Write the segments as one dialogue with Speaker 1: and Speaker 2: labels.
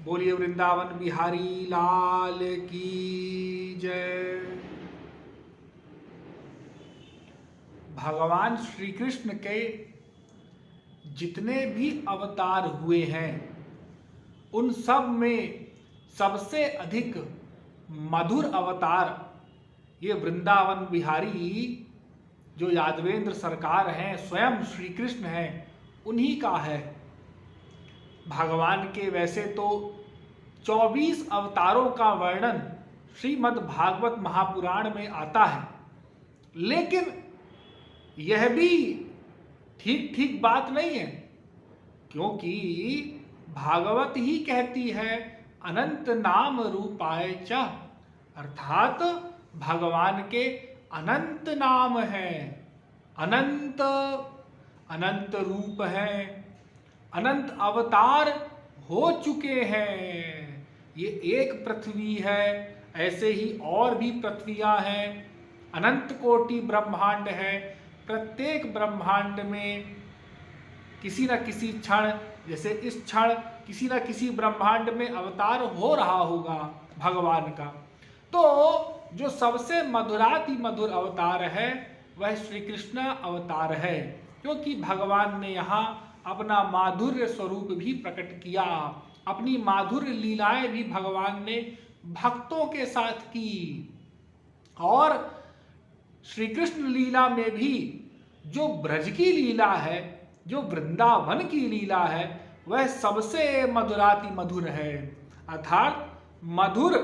Speaker 1: बोलिए वृंदावन बिहारी लाल की जय। भगवान श्री कृष्ण के जितने भी अवतार हुए हैं उन सब में सबसे अधिक मधुर अवतार ये वृंदावन बिहारी जो यादवेंद्र सरकार हैं, स्वयं श्री कृष्ण हैं, उन्हीं का है। भगवान के वैसे तो 24 अवतारों का वर्णन श्रीमद् भागवत महापुराण में आता है, लेकिन यह भी ठीक ठीक बात नहीं है, क्योंकि भागवत ही कहती है अनंत नाम रूपाय च, अर्थात भगवान के अनंत नाम हैं, अनंत अनंत रूप हैं, अनंत अवतार हो चुके हैं। ये एक पृथ्वी है, ऐसे ही और भी पृथ्वियां हैं, अनंत कोटि ब्रह्मांड है। प्रत्येक ब्रह्मांड में किसी न किसी क्षण, जैसे इस क्षण किसी न किसी ब्रह्मांड में अवतार हो रहा होगा भगवान का। तो जो सबसे मधुराति मधुर अवतार है वह श्री कृष्ण अवतार है, क्योंकि भगवान ने यहाँ अपना माधुर्य स्वरूप भी प्रकट किया, अपनी माधुर्य लीलाएं भी भगवान ने भक्तों के साथ की। और श्री कृष्ण लीला में भी जो ब्रज की लीला है, जो वृंदावन की लीला है, वह सबसे मधुराति मधुर है। अर्थात मधुर,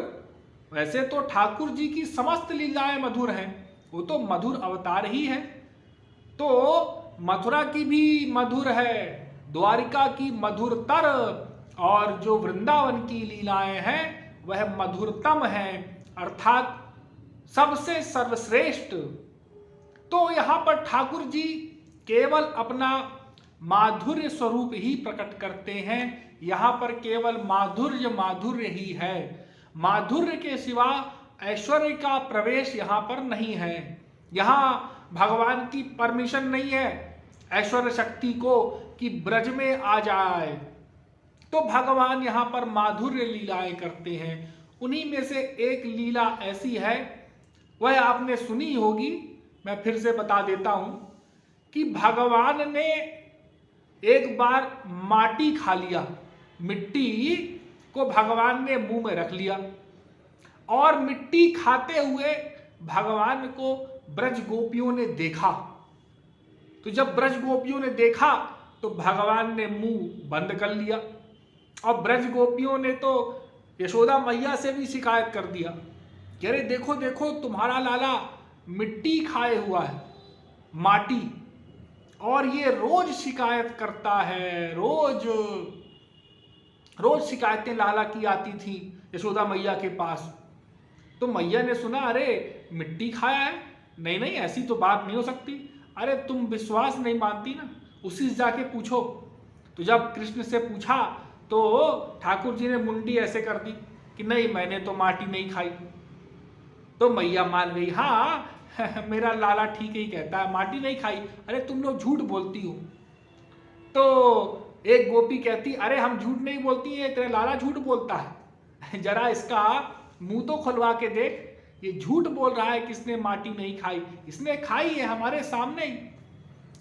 Speaker 1: वैसे तो ठाकुर जी की समस्त लीलाएं मधुर हैं, वो तो मधुर अवतार ही है। तो मथुरा की भी मधुर है, द्वारिका की मधुरतर, और जो वृंदावन की लीलाएं हैं वह मधुरतम है, अर्थात सबसे सर्वश्रेष्ठ। तो यहाँ पर ठाकुर जी केवल अपना माधुर्य स्वरूप ही प्रकट करते हैं। यहाँ पर केवल माधुर्य माधुर्य ही है, माधुर्य के सिवा ऐश्वर्य का प्रवेश यहाँ पर नहीं है। यहाँ भगवान की परमिशन नहीं है ऐश्वर्य शक्ति को कि ब्रज में आ जाए, तो भगवान यहाँ पर माधुर्य लीलाएं करते हैं। उन्हीं में से एक लीला ऐसी है, वह आपने सुनी होगी, मैं फिर से बता देता हूं कि भगवान ने एक बार माटी खा लिया, मिट्टी को भगवान ने मुंह में रख लिया, और मिट्टी खाते हुए भगवान को ब्रज गोपियों ने देखा। तो जब ब्रज गोपियों ने देखा तो भगवान ने मुंह बंद कर लिया, और ब्रज गोपियों ने तो यशोदा मैया से भी शिकायत कर दिया कि अरे देखो देखो, तुम्हारा लाला मिट्टी खाए हुआ है, माटी, और ये रोज शिकायत करता है, रोज रोज शिकायतें लाला की आती थी यशोदा मैया के पास। तो मैया ने सुना, अरे मिट्टी खाया है, नहीं नहीं ऐसी तो बात नहीं हो सकती, अरे तुम विश्वास नहीं मानती ना, उसी से जाके पूछो। तो जब कृष्ण से पूछा तो ठाकुर जी ने मुंडी ऐसे कर दी कि नहीं, मैंने तो माटी नहीं खाई। तो मैया मान गई, हाँ मेरा लाला ठीक ही कहता है, माटी नहीं खाई, अरे तुम लोग झूठ बोलती हो। तो एक गोपी कहती, अरे हम झूठ नहीं बोलती है, तेरा लाला झूठ बोलता है, जरा इसका मुंह तो खुलवा के देख, ये झूठ बोल रहा है कि इसने माटी नहीं खाई, इसने खाई है हमारे सामने ही।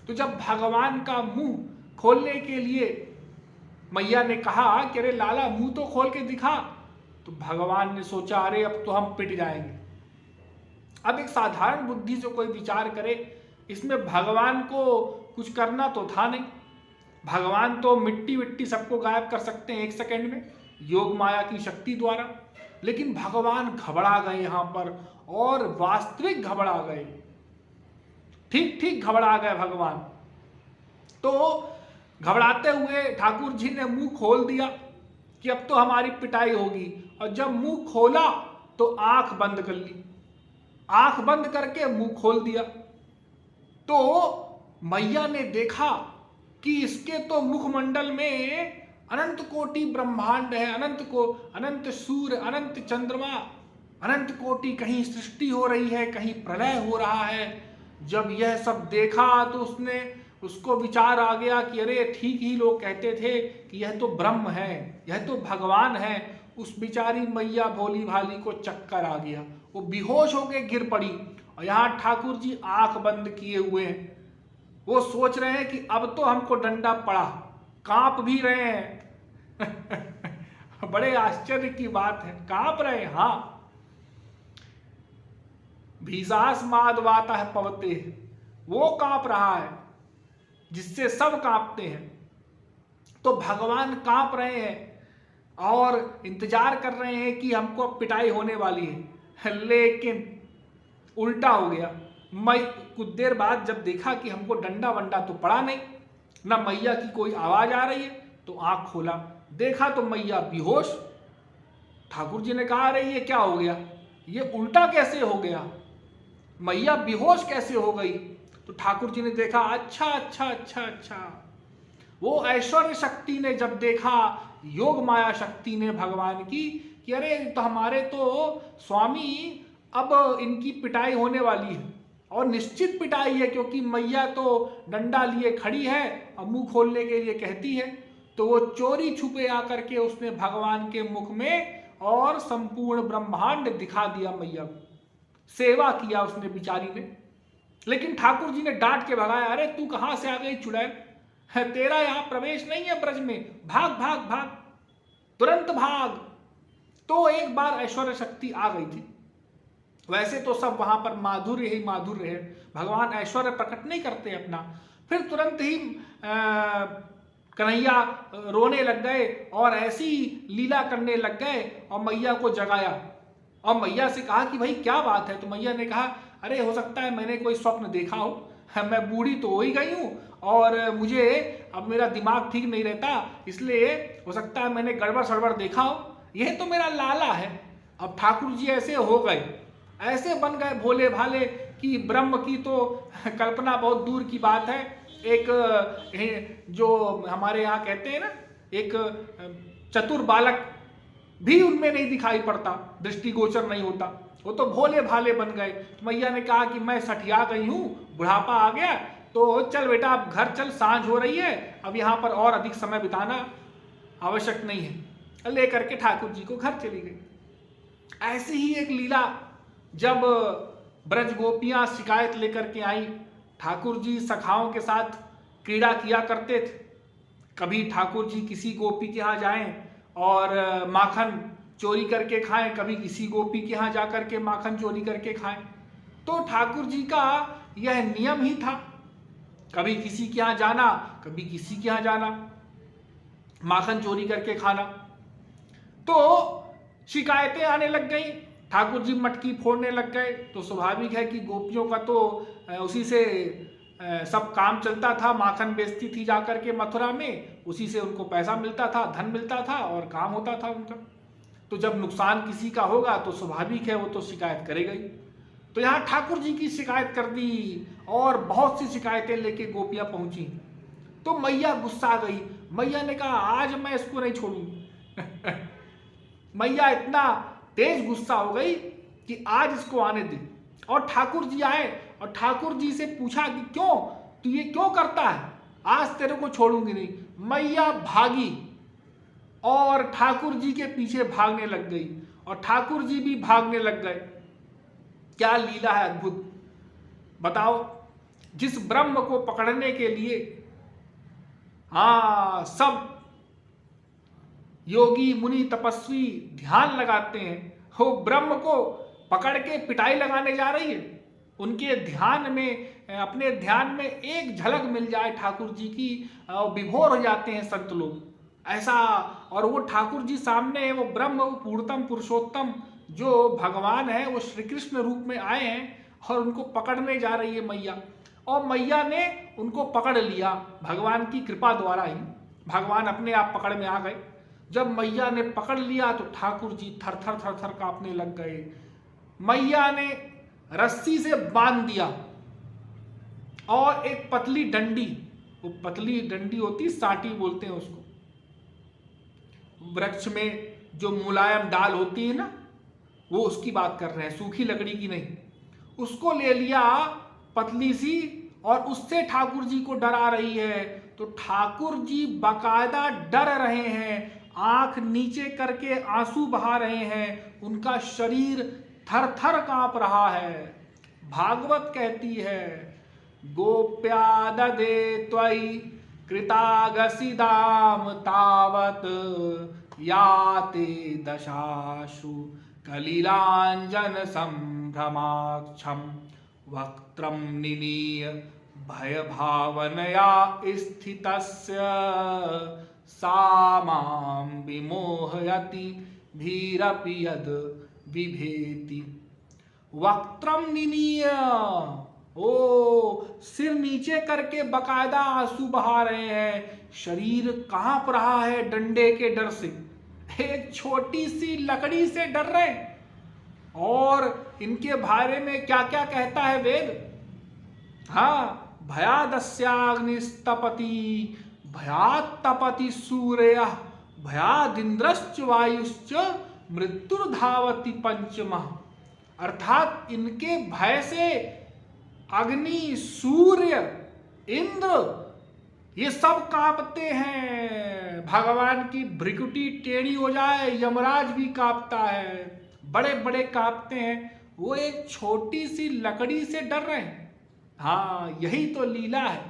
Speaker 1: तो जब भगवान का मुंह खोलने के लिए मैया ने कहा कि अरे लाला मुंह तो खोल के दिखा, तो भगवान ने सोचा, अरे अब तो हम पिट जाएंगे। अब एक साधारण बुद्धि से कोई विचार करे, इसमें भगवान को कुछ करना तो था नहीं, भगवान तो मिट्टी विट्टी सबको गायब कर सकते हैं 1 सेकंड में योग माया की शक्ति द्वारा। लेकिन भगवान घबरा गए यहाँ पर, और वास्तविक घबरा गए, ठीक ठीक घबरा गए भगवान। तो घबराते हुए ठाकुर जी ने मुंह खोल दिया कि अब तो हमारी पिटाई होगी, और जब मुंह खोला तो आंख बंद कर ली, आंख बंद करके मुंह खोल दिया। तो मैया ने देखा कि इसके तो मुखमंडल में अनंत कोटि ब्रह्मांड है, अनंत सूर्य, अनंत चंद्रमा, अनंत कोटि, कहीं सृष्टि हो रही है, कहीं प्रलय हो रहा है। जब यह सब देखा तो उसको विचार आ गया कि अरे ठीक ही लोग कहते थे कि यह तो ब्रह्म है, यह तो भगवान है। उस बिचारी मैया भोली भाली को चक्कर आ गया, वो बेहोश होके गिर पड़ी। और यहाँ ठाकुर जी आंख बंद किए हुए हैं, वो सोच रहे हैं कि अब तो हमको डंडा पड़ा, कांप भी रहे हैं। बड़े आश्चर्य की बात है, कांप रहे हैं। हाँ, भीषास मादवाता है पवते, वो कांप रहा है जिससे सब कांपते हैं। तो भगवान कांप रहे हैं और इंतजार कर रहे हैं कि हमको अब पिटाई होने वाली है, लेकिन उल्टा हो गया। मैं कुछ देर बाद जब देखा कि हमको डंडा वंडा तो पड़ा नहीं, ना मैया की कोई आवाज आ रही है, तो आंख खोला, देखा तो मैया बेहोश। ठाकुर जी ने कहा अरे ये क्या हो गया, ये उल्टा कैसे हो गया, मैया बेहोश कैसे हो गई। तो ठाकुर जी ने देखा अच्छा अच्छा अच्छा अच्छा, वो ऐश्वर्य शक्ति ने जब देखा, योग माया शक्ति ने भगवान की, कि अरे तो हमारे तो स्वामी अब इनकी पिटाई होने वाली है, और निश्चित पिटाई है, क्योंकि मैया तो डंडा लिए खड़ी है और मुंह खोलने के लिए कहती है। तो वो चोरी छुपे आकर के उसने भगवान के मुख में और संपूर्ण ब्रह्मांड दिखा दिया मैया को, सेवा किया उसने बिचारी ने। लेकिन ठाकुर जी ने डांट के भगाया, अरे तू कहां से आ गई चुड़ैल, है तेरा यहां प्रवेश नहीं है ब्रज में, भाग भाग भाग, तुरंत भाग। तो एक बार ऐश्वर्य शक्ति आ गई थी। वैसे तो सब वहां पर माधुर्य ही माधुर्य है, भगवान ऐश्वर्य प्रकट नहीं करते अपना। फिर तुरंत ही कन्हैया रोने लग गए और ऐसी लीला करने लग गए और मैया को जगाया और मैया से कहा कि भाई क्या बात है। तो मैया ने कहा अरे हो सकता है मैंने कोई स्वप्न देखा हो, मैं बूढ़ी तो हो ही गई हूँ और मुझे अब मेरा दिमाग ठीक नहीं रहता, इसलिए हो सकता है मैंने गड़बड़ सड़बड़ देखा हो, यह तो मेरा लाला है। अब ठाकुर जी ऐसे हो गए, ऐसे बन गए भोले भाले कि ब्रह्म की तो कल्पना बहुत दूर की बात है। एक जो हमारे यहाँ कहते हैं ना, एक चतुर बालक भी उनमें नहीं दिखाई पड़ता, दृष्टिगोचर नहीं होता, वो तो भोले भाले बन गए। तो मैया ने कहा कि मैं सठिया गई हूँ, बुढ़ापा आ गया, तो चल बेटा अब घर चल, सांझ हो रही है, अब यहाँ पर और अधिक समय बिताना आवश्यक नहीं है। लेकर के ठाकुर जी को घर चली गई। ऐसी ही एक लीला जब ब्रज गोपियां शिकायत लेकर के आई, ठाकुर जी सखाओं के साथ क्रीड़ा किया करते थे। कभी ठाकुर जी किसी गोपी के यहाँ जाएं और माखन चोरी करके खाएं, कभी किसी गोपी के यहाँ जाकर के माखन चोरी करके खाएं। तो ठाकुर जी का यह नियम ही था, कभी किसी के यहाँ जाना, कभी किसी के यहाँ जाना, माखन चोरी करके खाना। तो शिकायतें आने लग गई, ठाकुर जी मटकी फोड़ने लग गए। तो स्वाभाविक है कि गोपियों का तो उसी से सब काम चलता था, माखन बेचती थी जाकर के मथुरा में, उसी से उनको पैसा मिलता था, धन मिलता था और काम होता था उनका। तो जब नुकसान किसी का होगा तो स्वाभाविक है वो तो शिकायत करेगा ही। तो यहाँ ठाकुर जी की शिकायत कर दी और बहुत सी शिकायतें लेके गोपियां पहुंची। तो मैया गुस्सा गई, मैया ने कहा आज मैं इसको नहीं छोड़ूंगी। मैया इतना तेज गुस्सा हो गई कि आज इसको आने दे। और ठाकुर जी आए और ठाकुर जी से पूछा कि क्यों तू ये क्यों करता है, आज तेरे को छोड़ूंगी नहीं। मैया भागी और ठाकुर जी के पीछे भागने लग गई और ठाकुर जी भी भागने लग गए। क्या लीला है अद्भुत, बताओ। जिस ब्रह्म को पकड़ने के लिए सब योगी मुनि तपस्वी ध्यान लगाते हैं, वो ब्रह्म को पकड़ के पिटाई लगाने जा रही है। उनके ध्यान में, अपने ध्यान में एक झलक मिल जाए ठाकुर जी की, विभोर हो जाते हैं संत लोग ऐसा। और वो ठाकुर जी सामने है, वो ब्रह्म, वो पूर्णतम पुरुषोत्तम जो भगवान है, वो श्री कृष्ण रूप में आए हैं और उनको पकड़ने जा रही है मैया। और मैया ने उनको पकड़ लिया, भगवान की कृपा द्वारा ही भगवान अपने आप पकड़ में आ गए। जब मैया ने पकड़ लिया तो ठाकुर जी थर थर थर थर कांपने लग गए। मैया ने रस्सी से बांध दिया और एक पतली डंडी, वो पतली डंडी होती, साटी बोलते हैं उसको, वृक्ष में जो मुलायम डाल होती है ना, वो उसकी बात कर रहे हैं, सूखी लकड़ी की नहीं। उसको ले लिया पतली सी और उससे ठाकुर जी को डरा रही है, तो ठाकुर जी बाकायदा डर रहे हैं, आंख नीचे करके आंसू बहा रहे हैं, उनका शरीर थर थर कांप रहा है। भागवत कहती है, गोप्या ददे त्वयि कृतागसिदाम तावत याते दशाशु कलिलांजन संभ्रमाक्षम वक्त्रम निनीय भय भावनया स्थितस्य सा मां विमोहयति भीरपि यद विभेति। वक्त्रम निनीय, ओ सिर नीचे करके बकायदा आंसू बहा रहे हैं, शरीर कांप रहा है डंडे के डर से, एक छोटी सी लकड़ी से डर रहे हैं। और इनके बारे में क्या क्या कहता है वेद? हाँ, भयादस्याग्निस्तपति भयात्तपति सूर्य भयादिंद्रश्च वायुश्च मृत्युर्धावति पंचमः। अर्थात इनके भय से अग्नि, सूर्य, इंद्र ये सब कांपते हैं। भगवान की भ्रिकुटी टेढ़ी हो जाए, यमराज भी कांपता है, बड़े बड़े कांपते हैं। वो एक छोटी सी लकड़ी से डर रहे हैं। हाँ, यही तो लीला है,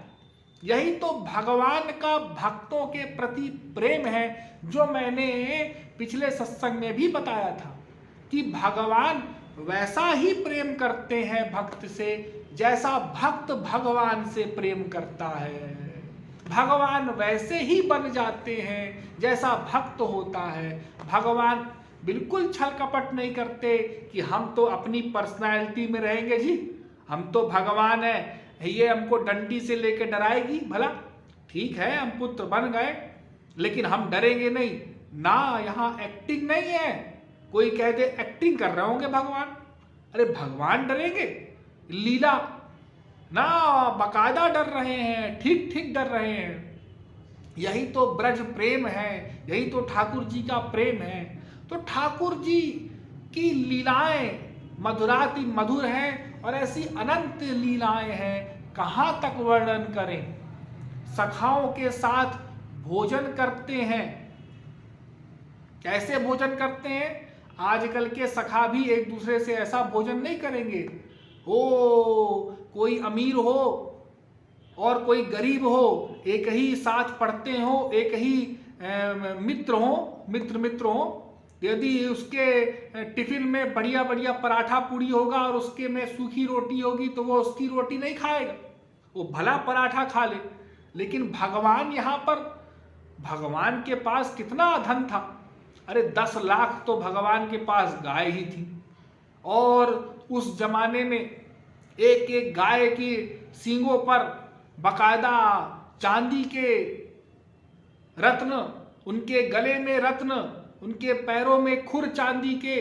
Speaker 1: यही तो भगवान का भक्तों के प्रति प्रेम है, जो मैंने पिछले सत्संग में भी बताया था कि भगवान वैसा ही प्रेम करते हैं भक्त से जैसा भक्त भगवान से प्रेम करता है। भगवान वैसे ही बन जाते हैं जैसा भक्त होता है। भगवान बिल्कुल छल कपट नहीं करते कि हम तो अपनी पर्सनालिटी में रहेंगे जी, हम तो भगवान है, ये हमको डंडी से लेके डराएगी। भला ठीक है, हम पुत्र बन गए, लेकिन हम डरेंगे नहीं ना। यहाँ एक्टिंग नहीं है। कोई कह दे एक्टिंग कर रहे होंगे भगवान, अरे भगवान डरेंगे? लीला ना, बकायदा डर रहे हैं, ठीक ठीक डर रहे हैं। यही तो ब्रज प्रेम है, यही तो ठाकुर जी का प्रेम है। तो ठाकुर जी की लीलाएं मधुराति मधुर हैं और ऐसी अनंत लीलाएं हैं, कहाँ तक वर्णन करें। सखाओं के साथ भोजन करते हैं। कैसे भोजन करते हैं? आजकल के सखा भी एक दूसरे से ऐसा भोजन नहीं करेंगे। कोई अमीर हो और कोई गरीब हो, एक ही साथ पढ़ते हो, एक ही मित्र हो। यदि उसके टिफिन में बढ़िया बढ़िया पराठा पूड़ी होगा और उसके में सूखी रोटी होगी तो वो उसकी रोटी नहीं खाएगा, वो भला पराठा खा ले। लेकिन भगवान यहाँ पर, भगवान के पास कितना धन था। अरे 10 लाख तो भगवान के पास गाय ही थी। और उस जमाने में एक एक गाय की सींगों पर बकायदा चांदी के रत्न, उनके गले में रत्न, उनके पैरों में खुर चांदी के,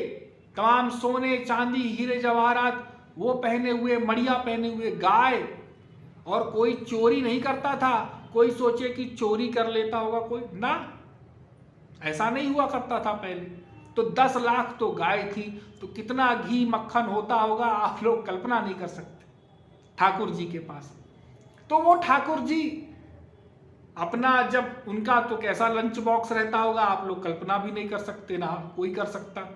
Speaker 1: तमाम सोने चांदी हीरे जवाहरात वो पहने हुए, मड़िया पहने हुए गाय। और कोई चोरी नहीं करता था। कोई सोचे कि चोरी कर लेता होगा कोई, ना, ऐसा नहीं हुआ करता था पहले। तो 10 लाख तो गाय थी, तो कितना घी मक्खन होता होगा आप लोग कल्पना नहीं कर सकते ठाकुर जी के पास। तो वो ठाकुर जी अपना, जब उनका तो कैसा लंच बॉक्स रहता होगा आप लोग कल्पना भी नहीं कर सकते, ना कोई कर सकता।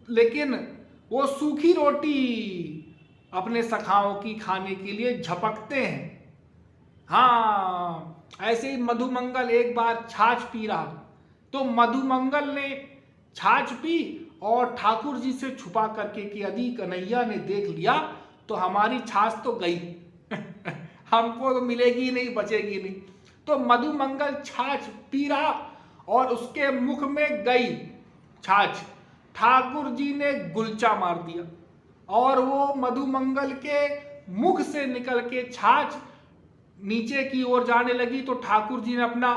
Speaker 1: लेकिन वो सूखी रोटी अपने सखाओं की खाने के लिए झपकते हैं। हाँ, ऐसे ही मधुमंगल एक बार छाछ पी रहा, तो मधुमंगल ने छाछ पी और ठाकुर जी से छुपा करके कि यदि कन्हैया ने देख लिया तो हमारी छाछ तो गई हमको तो मिलेगी नहीं, बचेगी नहीं। तो मधुमंगल छाछ पी रहा और उसके मुख में गई छाछ, ठाकुर जी ने गुलचा मार दिया और वो मधुमंगल के मुख से निकल के छाछ नीचे की ओर जाने लगी। तो ठाकुर जी ने अपना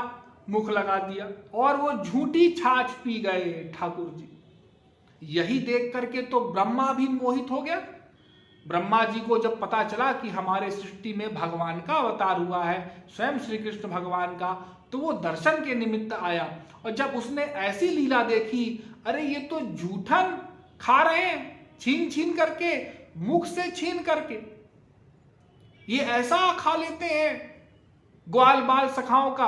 Speaker 1: मुख लगा दिया और वो झूठी छाछ पी गए ठाकुर जी। यही देख करके तो ब्रह्मा भी मोहित हो गया। ब्रह्मा जी को जब पता चला कि हमारे सृष्टि में भगवान का अवतार हुआ है, स्वयं श्री कृष्ण भगवान का, तो वो दर्शन के निमित्त आया। और जब उसने ऐसी लीला देखी, अरे ये तो जूठन खा रहे हैं, छीन छीन करके, मुख से छीन करके, ये ऐसा खा लेते हैं ग्वाल बाल सखाओं का,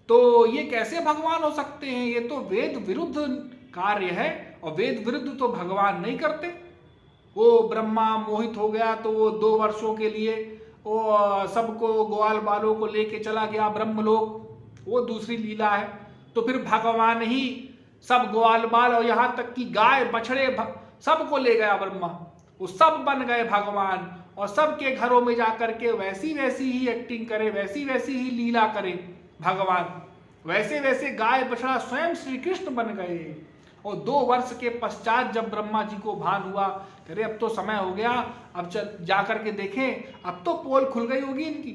Speaker 1: तो ये कैसे भगवान हो सकते हैं? ये तो वेद विरुद्ध कार्य है, और वेद विरुद्ध तो भगवान नहीं करते। वो ब्रह्मा मोहित हो गया तो वो 2 वर्षों के लिए वो सबको ग्वाल बालों को लेके चला गया ब्रह्मलोक, वो दूसरी लीला है। तो फिर भगवान ही सब ग्वाल बाल और यहाँ तक कि गाय बछड़े सबको ले गया ब्रह्मा, वो सब बन गए भगवान, और सबके घरों में जाकर के वैसी वैसी ही एक्टिंग करे, वैसी वैसी ही लीला करे भगवान, वैसे वैसे गाय बछड़ा स्वयं श्री कृष्ण बन गए। और 2 वर्ष के पश्चात जब ब्रह्मा जी को भान हुआ, अरे अब तो समय हो गया, अब चल जाकर के देखें, अब तो पोल खुल गई होगी इनकी,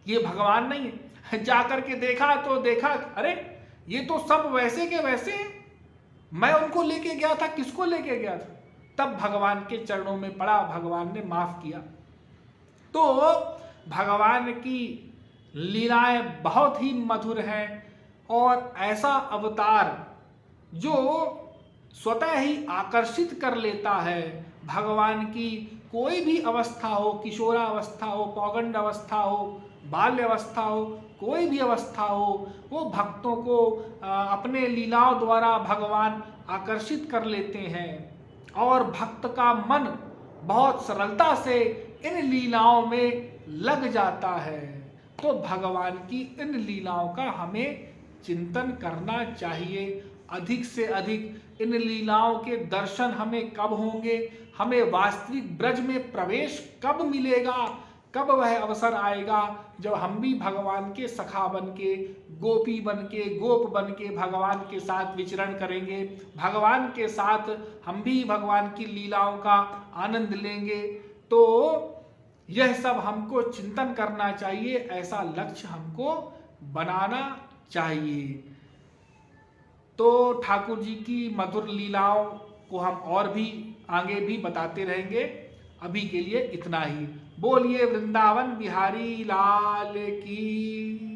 Speaker 1: ये भगवान नहीं है। जाकर के देखा तो देखा अरे ये तो सब वैसे के वैसे हैं, मैं उनको लेके गया था, किसको लेके गया था? तब भगवान के चरणों में पड़ा, भगवान ने माफ किया। तो भगवान की लीलाएं बहुत ही मधुर हैं, और ऐसा अवतार जो स्वतः ही आकर्षित कर लेता है। भगवान की कोई भी अवस्था हो, किशोरावस्था हो, पौगंड अवस्था हो, बाल्य अवस्था हो, कोई भी अवस्था हो, वो भक्तों को अपने लीलाओं द्वारा भगवान आकर्षित कर लेते हैं, और भक्त का मन बहुत सरलता से इन लीलाओं में लग जाता है। तो भगवान की इन लीलाओं का हमें चिंतन करना चाहिए। अधिक से अधिक इन लीलाओं के दर्शन हमें कब होंगे, हमें वास्तविक ब्रज में प्रवेश कब मिलेगा, कब वह अवसर आएगा जब हम भी भगवान के सखा बन के, गोपी बन के, गोप बन के भगवान के साथ विचरण करेंगे, भगवान के साथ हम भी भगवान की लीलाओं का आनंद लेंगे। तो यह सब हमको चिंतन करना चाहिए, ऐसा लक्ष्य हमको बनाना चाहिए। तो ठाकुर जी की मधुर लीलाओं को हम और भी आगे भी बताते रहेंगे। अभी के लिए इतना ही। बोलिए वृंदावन बिहारी लाल की।